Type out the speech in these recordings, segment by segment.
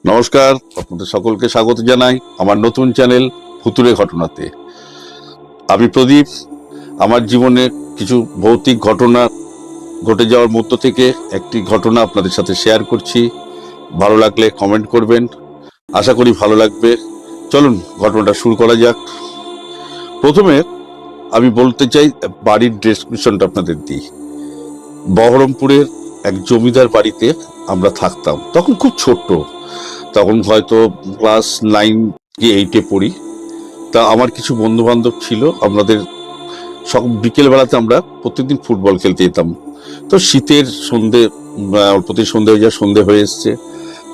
নমস্কার, আপনাদের সকলকে স্বাগত জানাই আমার নতুন চ্যানেল ভুতুড়ে ঘটনাতে। আমি প্রদীপ। আমার জীবনে কিছু ভৌতিক ঘটনা ঘটে যাওয়ার মধ্য থেকে একটি ঘটনা আপনাদের সাথে শেয়ার করছি। ভালো লাগলে কমেন্ট করবেন, আশা করি ভালো লাগবে। চলুন ঘটনাটা শুরু করা যাক। প্রথমে আমি বলতে চাই, বাড়ির ডেসক্রিপশনটা আপনাদের দিই। বহরমপুরের এক জমিদার বাড়িতে আমরা থাকতাম। তখন খুব ছোট্ট, তখন হয়তো ক্লাস 9 কি 8-এ পড়ি। তা আমার কিছু বন্ধু বান্ধব ছিল, আমাদের সব বিকেল বেলাতে আমরা প্রত্যেকদিন ফুটবল খেলতে যেতাম। তো শীতের সন্ধে, প্রতি সন্ধে হয়ে যায়, সন্ধে হয়ে এসছে।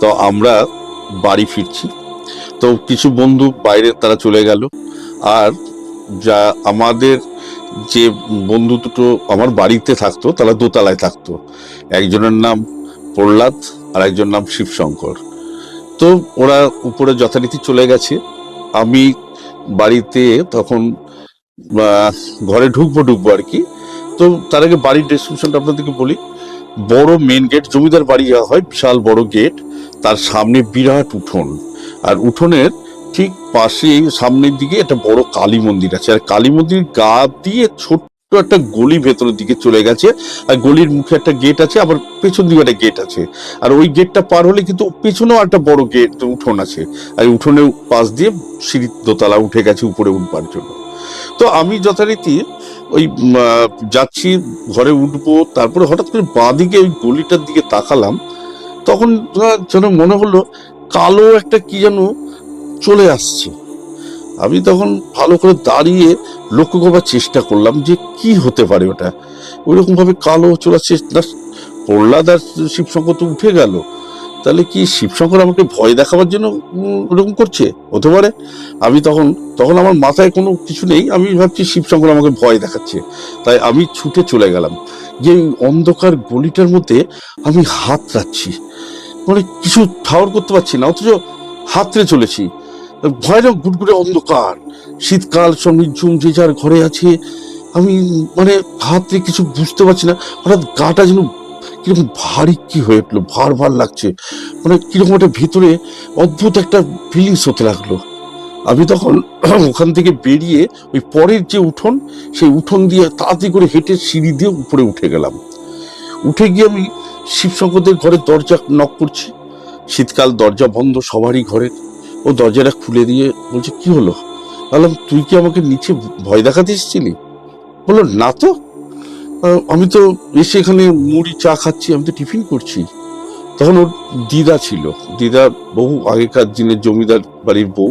তো আমরা বাড়ি ফিরছি, তো কিছু বন্ধু বাইরে তারা চলে গেল। আর যা আমাদের যে বন্ধু দুটো আমার বাড়িতে থাকতো, তারা দোতলায় থাকতো। একজনের নাম প্রহ্লাদ আর একজনের নাম শিবশঙ্কর। তো ওরা উপরে যথারীতি চলে গেছে। আমি বাড়িতে তখন ঘরে ঢুকবো আর কি। তো তার আগে বাড়ির ডেসক্রিপশনটা আপনাদেরকে বলি। বড় মেন গেট, জমিদার বাড়ি যা হয় বিশাল বড় গেট, তার সামনে বিরাট উঠোন। আর উঠোনের ঠিক পাশে সামনের দিকে একটা বড় কালী মন্দির আছে। আর কালী মন্দির গা দিয়ে ছোট্ট একটা গলি ভেতরের দিকে চলে গেছে। আর গলির মুখে একটা গেট আছে, আবার পেছন দিকে একটা গেট আছে। আর ওই গেটটা পার হলে কিন্তু পেছনেও একটা বড় গেট, উঠোন আছে। আর উঠোনের পাশ দিয়ে সিঁড়ি দোতলা উঠে গেছে উপরে উঠবার জন্য। তো আমি যথারীতি ওই যাচ্ছি, ঘরে উঠবো, তারপরে হঠাৎ করে বাঁদিকে ওই গলিটার দিকে তাকালাম। তখন যেন মনে হলো কালো একটা কি যেন চলে আসছে। আমি তখন ভালো করে দাঁড়িয়ে লক্ষ্য করবার চেষ্টা করলাম যে কি হতে পারে ওটা। ওইরকম ভাবে কালো চলে আসছে। প্রহ্লাদ আর শিবশঙ্কর তো উঠে গেল, তাহলে কি শিবশঙ্কর আমাকে ভয় দেখাবার জন্য ওরকম করছে? হতে পারে। আমি তখন তখন আমার মাথায় কোনো কিছু নেই, আমি ভাবছি শিবশঙ্কর আমাকে ভয় দেখাচ্ছে। তাই আমি ছুটে চলে গেলাম, যে অন্ধকার গলিটার মধ্যে আমি হাত রাখছি, মানে কিছু ঠাউর করতে পারছি না, অথচ হাতড়ে চলেছি। ভয়ানক গুটগুটে অন্ধকার, শীতকাল, সব নিঝুম, যে যার ঘরে আছে। আমি মানে হাতড়ে কিছু বুঝতে পারছি না। হঠাৎ গাটা যেন কিরকম ভারী কি হয়ে উঠলো, ভার ভার লাগছে, মানে কিরকম একটা ভিতরে অদ্ভুত একটা ফিলিংস হতে লাগলো। আমি তখন ওখান থেকে বেরিয়ে ওই পরের যে উঠোন, সেই উঠোন দিয়ে তাড়াতাড়ি করে হেঁটে সিঁড়ি দিয়ে উপরে উঠে গেলাম। উঠে গিয়ে আমি শিবশঙ্করদের ঘরের দরজা নক করছি। শীতকাল, দরজা বন্ধ সবারই ঘরের। ও দরজাটা খুলে দিয়ে বলছে, কি হলো? বললাম, তুই কি আমাকে নিচে ভয় দেখাতে এসেছিলি? বললো, না তো, আমি তো এসে এখানে মুড়ি চা খাচ্ছি, আমি তো টিফিন করছি। তখন ওর দিদা ছিল। দিদা বহু আগেকার দিনের জমিদার বাড়ির বউ,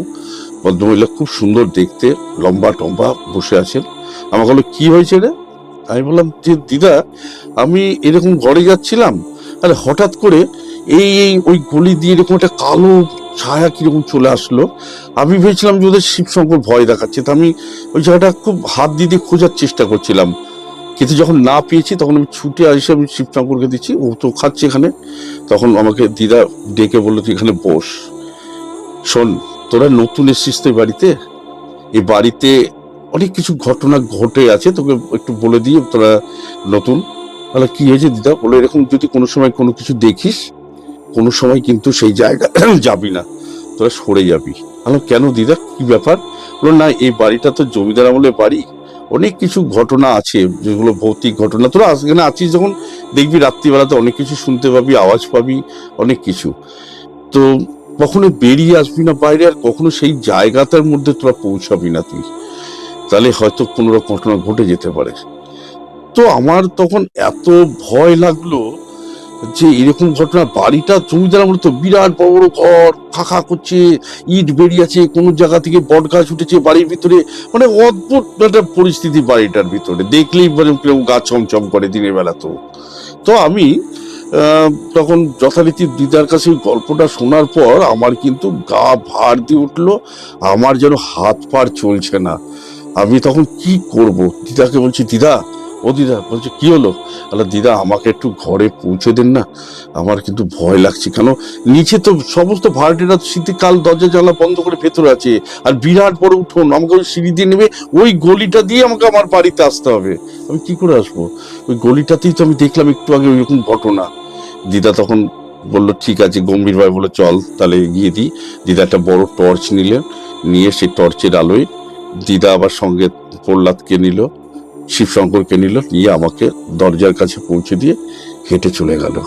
ভদ্রমহিলা, খুব সুন্দর দেখতে, লম্বা টম্বা, বসে আছেন। আমাকে বললো, কি হয়েছে রে? আমি বললাম যে, দিদা, আমি এরকম ঘরে যাচ্ছিলাম, আর হঠাৎ করে এই এই ওই গলি দিয়ে এরকম একটা কালো ছায়া কিরকম চলে আসলো। আমি ভেবেছিলাম যে ওদের শিবশঙ্কর ভয় দেখাচ্ছে। তা আমি ওই জায়গাটা খুব হাত দিয়ে খোঁজার চেষ্টা করছিলাম, কিন্তু যখন না পেয়েছি তখন আমি ছুটে এসে আমি শিবশঙ্করকে দিচ্ছি, ও তো খাচ্ছে এখানে। তখন আমাকে দিদা ডেকে বললো, তুই এখানে বস। শোন, তোরা নতুন এসেছিস তো এই বাড়িতে, এই বাড়িতে অনেক কিছু ঘটনা ঘটে আছে, তোকে একটু বলে দিই, তোরা নতুন। তাহলে কি হয়েছে দিদা? বলে, এরকম যদি কোনো সময় কোনো কিছু দেখিস, কোনো সময় কিন্তু সেই জায়গা যাবি না, তোরা সরে যাবি। বললাম, কেন দিদা, কি ব্যাপার? বললো, না, এই বাড়িটা তো জমিদার আমলের বাড়ি, অনেক কিছু ঘটনা আছে যেগুলো ভৌতিক ঘটনা। তোরা এখানে আছিস যখন, দেখবি রাত্রিবেলাতে অনেক কিছু শুনতে পাবি, আওয়াজ পাবি, অনেক কিছু। তো কখনো বেরিয়ে আসবি না বাইরে, আর কখনো সেই জায়গাটার মধ্যে তোরা পৌঁছাবি না তুই, তাহলে হয়তো কোনো রকম ঘটনা ঘটে যেতে পারে। তো আমার তখন এত ভয় লাগলো যে এরকম ঘটনা, বাড়িটা জমিদার আমলে তো, বিরাট বড় বড় ঘর, খা করছে, ইট বেরিয়েছে, কোন জায়গা থেকে বট গাছ উঠেছে বাড়ির ভিতরে, মানে অদ্ভুত একটা পরিস্থিতি বাড়িটার ভিতরে, দেখলেই মানে কিরকম গা ছমছম করে দিনের বেলা। তো তো আমি তখন যথারীতি দিদার কাছে গল্পটা শোনার পর আমার কিন্তু গা ভার দিয়ে উঠলো, আমার যেন হাত পার চলছে না। আমি তখন কি করব? দিদাকে বলছি, দিদা, ও দিদা, বলছে কি হলো? আল্লাহ, দিদা, আমাকে একটু ঘরে পৌঁছে দেন না, আমার কিন্তু ভয় লাগছে। কেন, নিচে তো সমস্ত ভাড়াটেরা শীতকাল, দরজা জানলা বন্ধ করে ভেতরে আছে, আর বিরাট বড় উঠোন, আমাকে ওই সিঁড়ি দিয়ে নেবে, ওই গলিটা দিয়ে আমাকে আমার বাড়িতে আসতে হবে। আমি কি করে আসবো? ওই গলিটাতেই তো আমি দেখলাম একটু আগে ওইরকম ঘটনা। দিদা তখন বললো ঠিক আছে, গম্ভীরভাবে বললো চল তাহলে এগিয়ে দিই। দিদা একটা বড় টর্চ নিলেন, নিয়ে সেই টর্চের আলোয় দিদা আবার সঙ্গে প্রহ্লাদকে নিল, শিবশঙ্করকে নিল, নিয়ে আমাকে দরজার কাছে পৌঁছে দিয়ে হেঁটে চলে গেল।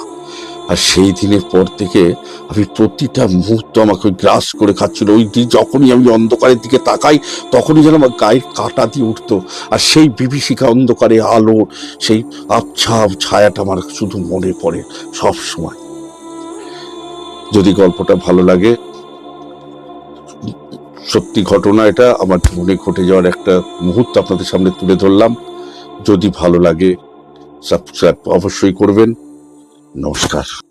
আর সেই দিনের পর থেকে আমি প্রতিটা মুহূর্ত আমাকে ওই গ্রাস করে খাচ্ছিল। ওই দিন যখনই আমি অন্ধকারের দিকে তাকাই তখনই যেন আমার গায়ের কাঁটা দিয়ে উঠতো। আর সেই বিভীষিকা অন্ধকারে আলো, সেই আবছা ছায়াটা আমার শুধু মনে পড়ে সব সময়। যদি গল্পটা ভালো লাগে, সত্যি ঘটনা, এটা আমার জীবনে ঘটে যাওয়ার একটা মুহূর্ত আপনাদের সামনে তুলে ধরলাম। যদি ভালো লাগে সাবস্ক্রাইব অবশ্যই করবেন। নমস্কার।